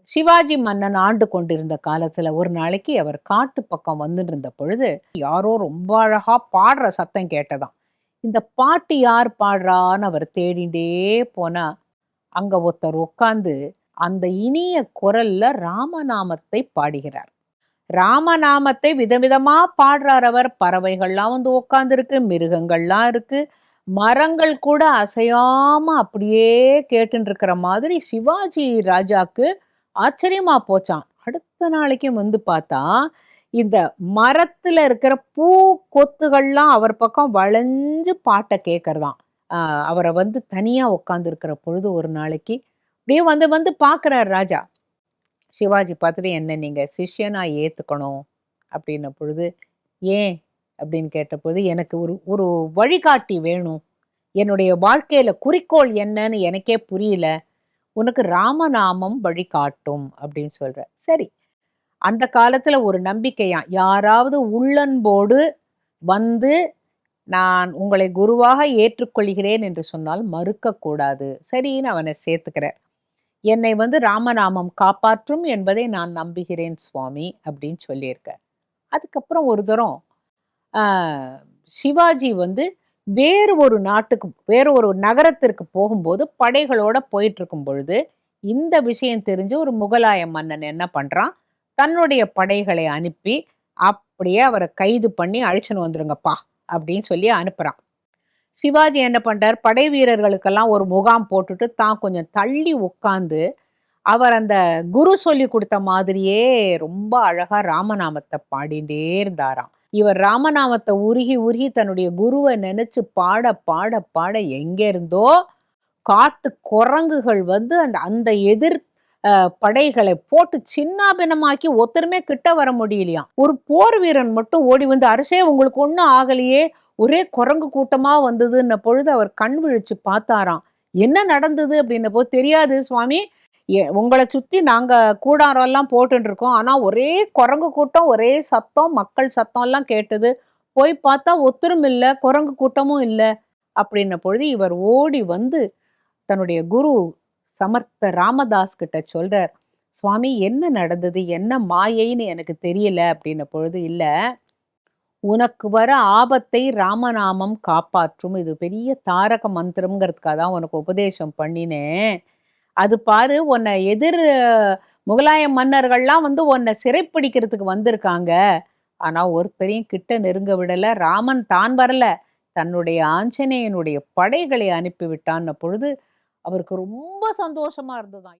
சிவாஜி மன்னன் ஆண்டு கொண்டிருந்த காலத்துல ஒரு நாளைக்கு அவர் காட்டு பக்கம் வந்துட்டு இருந்த பொழுது யாரோ ரொம்ப அழகா பாடுற சத்தம் கேட்டதாம். இந்த பாட்டு யார் பாடுறான்னு அவர் தேடிண்டே போனா அங்க ஒருத்தர் உட்கார்ந்து அந்த இனிய குரல்ல ராமநாமத்தை பாடுகிறார். ராமநாமத்தை விதவிதமா பாடுறார் அவர். பறவைகள்லாம் வந்து உட்கார்ந்துருக்கு, மிருகங்கள்லாம் இருக்கு, மரங்கள் கூட அசையாம அப்படியே கேட்டுட்டு இருக்கிற மாதிரி சிவாஜி ராஜாக்கு ஆச்சரியமா போச்சாம். அடுத்த நாளைக்கும் வந்து பார்த்தா, இந்த மரத்துல இருக்கிற பூ கொத்துகள்லாம் அவர் பக்கம் வளைஞ்சு பாட்ட கேட்கறதாம். அவர வந்து தனியா உட்கார்ந்திருக்கிற பொழுது ஒரு நாளைக்கு, அப்படியே வந்து வந்து பார்க்குறார் ராஜா. சிவாஜி பார்த்துட்டு, "என்ன நீங்க சிஷ்யனா ஏத்துக்கணும்" அப்படின்ன பொழுது, "ஏன்?" அப்படின்னு கேட்டபோது, "எனக்கு ஒரு ஒரு வழிகாட்டி வேணும். என்னுடைய வாழ்க்கையில குறிக்கோள் என்னன்னு எனக்கே புரியல. உனக்கு ராமநாமம் வழிகாட்டும்" அப்படின்னு சொல்றார். சரி, அந்த காலத்துல ஒரு நம்பிக்கையாம். யாராவது உள்ளன்போடு வந்து, "நான் உங்களை குருவாக ஏற்றுக்கொள்கிறேன்" என்று சொன்னால் மறுக்கக்கூடாது. சரின்னு அவன சேர்த்துக்கிறார். "என்னை வந்து ராமநாமம் காப்பாற்றும் என்பதை நான் நம்புகிறேன் சுவாமி" அப்படின்னு சொல்லியிருக்கார். அதுக்கப்புறம் ஒரு தரம் ஆ சிவாஜி வந்து வேறு ஒரு நாட்டுக்கு, வேறு ஒரு நகரத்திற்கு போகும்போது படைகளோட போயிட்டுருக்கும் பொழுது, இந்த விஷயம் தெரிஞ்சு ஒரு முகலாய மன்னன் என்ன பண்றான், தன்னுடைய படைகளை அனுப்பி, அப்படியே அவர கைது பண்ணி அழைச்சுன்னு வந்துருங்கப்பா அப்படின்னு சொல்லி அனுப்புறான். சிவாஜி என்ன பண்றார், படை வீரர்களுக்கெல்லாம் ஒரு முகாம் போட்டுட்டு, தான் கொஞ்சம் தள்ளி உட்கார்ந்து, அவர் அந்த குரு சொல்லிக் குடுத்த மாதிரியே ரொம்ப அழகா ராமநாமத்த பாடிண்டே இருந்தாராம். இவர் ராமநாமத்த உருகி உருகி தன்னுடைய குருவ நெனச்சு பாட பாட பாட எங்கேருந்தோ காட்டு குரங்குகள் வந்து அந்த அந்த எதிர் படைகளை போட்டு சின்னாபின்னமாக்கி ஒருத்தருமே கிட்ட வர முடியலையாம். ஒரு போர் வீரன் மட்டும் ஓடி வந்து, "அரசே உங்களுக்கு ஒண்ணும் ஆகலையே, ஒரே குரங்கு கூட்டமா வந்ததுன்ன பொழுது" அவர் கண் விழிச்சு பார்த்தாராம். "என்ன நடந்தது?" அப்படின்னபோது, "தெரியாது சுவாமி. உங்கள சுத்தி நாங்க கூடாரம் எல்லாம் போட்டுட்டு இருக்கோம். ஆனா ஒரே குரங்கு கூட்டம், ஒரே சத்தம், மக்கள் சத்தம் எல்லாம் கேட்டது. போய் பார்த்தா ஒருத்தரும் இல்ல, குரங்கு கூட்டமும் இல்ல." அப்படின்ன பொழுது இவர் ஓடி வந்து தன்னுடைய குரு சமர்த்த ராமதாஸ் கிட்ட சொல்றார். "சுவாமி என்ன நடந்தது? என்ன மாயைன்னு எனக்கு தெரியல" அப்படின்ன பொழுது, "இல்ல, உனக்கு வர ஆபத்தை ராமநாமம் காப்பாற்றும். இது பெரிய தாரக மந்திரம்ங்கிறதுக்காக தான் உனக்கு உபதேசம் பண்ணினேன். அது பாரு, உன்னை முகலாய மன்னர்கள்லாம் வந்து உன்னை சிறைப்பிடிக்கிறதுக்கு வந்திருக்காங்க. ஆனா ஒருத்தரையும் கிட்ட நெருங்க விடல. ராமன் தான் வரல, தன்னுடைய ஆஞ்சநேயனுடைய படைகளை அனுப்பி விட்டான்ன பொழுது அவருக்கு ரொம்ப சந்தோஷமா இருந்ததாம்.